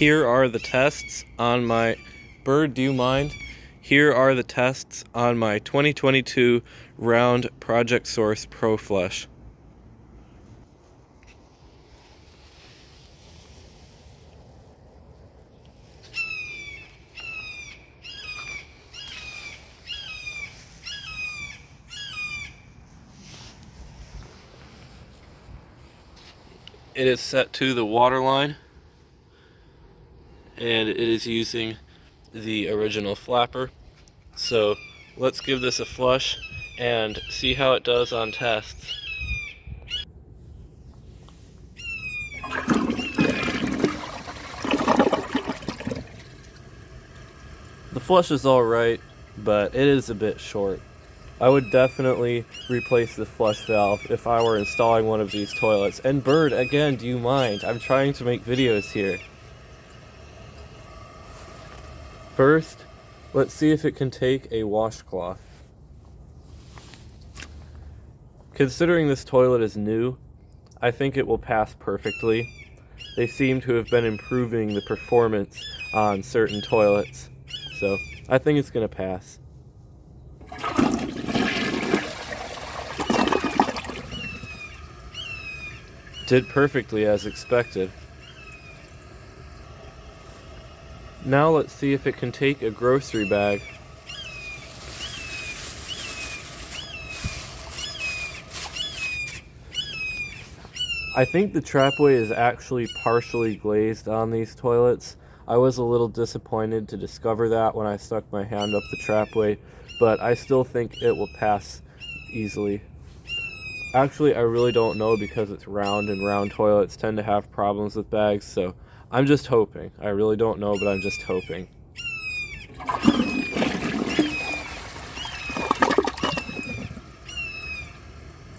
Here are the tests on my Bird, do you mind? Here are the tests on my 2022 Round Project Source Pro Flush. It is set to the water line, and it is using the original flapper. So let's give this a flush and see how it does on tests. The flush is alright, but it is a bit short. I would definitely replace the flush valve if I were installing one of these toilets. And Bird, again, do you mind? I'm trying to make videos here. First, let's see if it can take a washcloth. Considering this toilet is new, I think it will pass perfectly. They seem to have been improving the performance on certain toilets, so I think it's going to pass. Did perfectly as expected. Now let's see if it can take a grocery bag. I think the trapway is actually partially glazed on these toilets. I was a little disappointed to discover that when I stuck my hand up the trapway, but I still think it will pass easily. Actually, I really don't know because it's round, and round toilets tend to have problems with bags, so I'm just hoping. I really don't know, but I'm just hoping.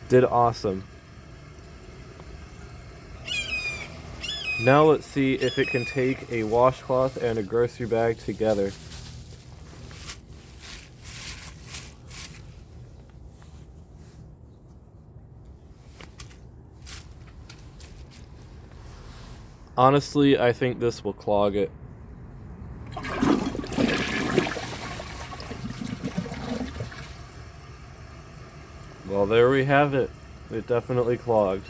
Did awesome. Now let's see if it can take a washcloth and a grocery bag together. Honestly, I think this will clog it. Well, there we have it. It definitely clogged.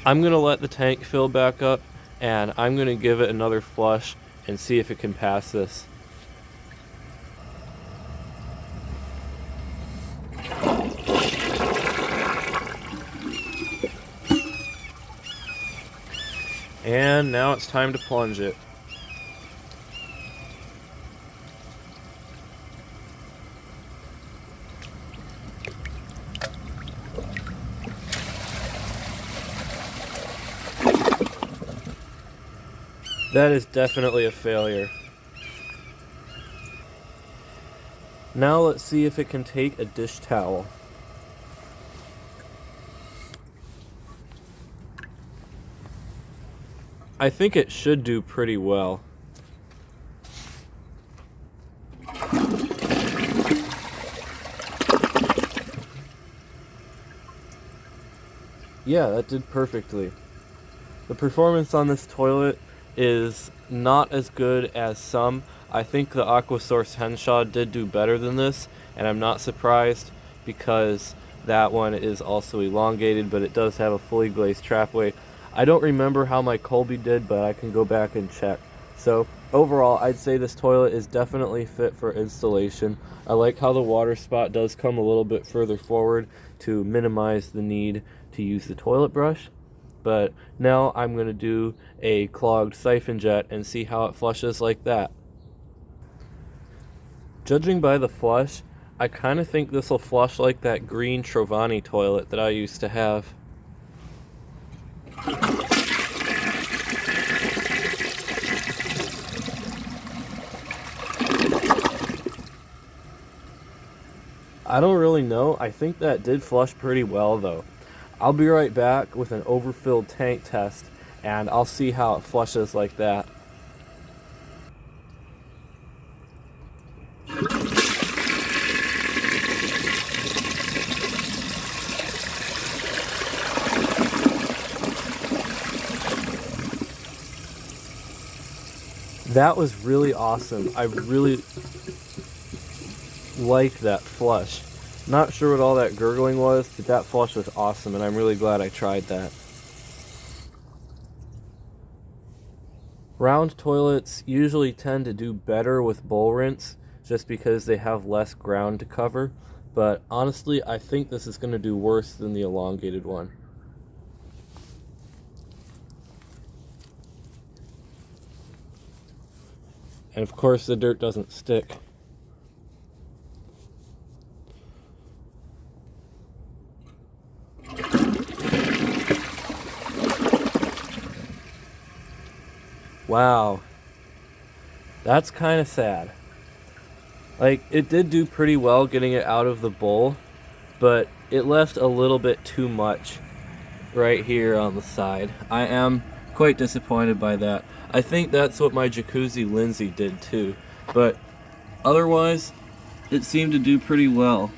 I'm going to let the tank fill back up, and I'm going to give it another flush and see if it can pass this. And now it's time to plunge it. That is definitely a failure. Now let's see if it can take a dish towel. I think it should do pretty well. Yeah, that did perfectly. The performance on this toilet is not as good as some. I think the Aquasource Henshaw did do better than this, and I'm not surprised because that one is also elongated, but it does have a fully glazed trapway. I don't remember how my Colby did, but I can go back and check. So overall, I'd say this toilet is definitely fit for installation. I like how the water spot does come a little bit further forward to minimize the need to use the toilet brush. But now I'm going to do a clogged siphon jet and see how it flushes like that. Judging by the flush, I kind of think this will flush like that green Trovani toilet that I used to have. I don't really know. I think that did flush pretty well though. I'll be right back with an overfilled tank test, and I'll see how it flushes like that. That was really awesome. I really like that flush. Not sure what all that gurgling was, but that flush was awesome, and I'm really glad I tried that. Round toilets usually tend to do better with bowl rinse just because they have less ground to cover, but honestly, I think this is going to do worse than the elongated one. And of course, the dirt doesn't stick. Wow, that's kind of sad. Like, it did do pretty well getting it out of the bowl, but it left a little bit too much right here on the side. I am quite disappointed by that. I think that's what my jacuzzi Lindsay did too, but otherwise, it seemed to do pretty well.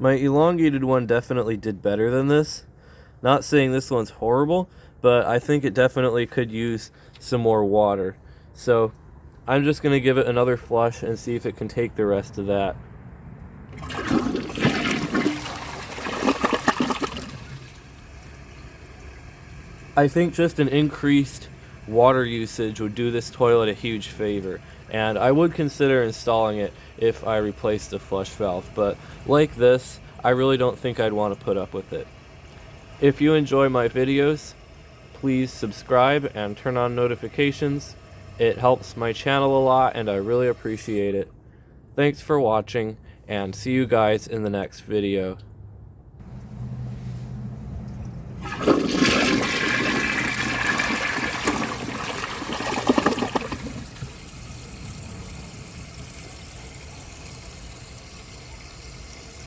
My elongated one definitely did better than this. Not saying this one's horrible, but I think it definitely could use some more water. So I'm just going to give it another flush and see if it can take the rest of that. I think just an increased water usage would do this toilet a huge favor, and I would consider installing it if I replaced the flush valve, but like this, I really don't think I'd want to put up with it. If you enjoy my videos, please subscribe and turn on notifications. It helps my channel a lot and I really appreciate it. Thanks for watching, and see you guys in the next video.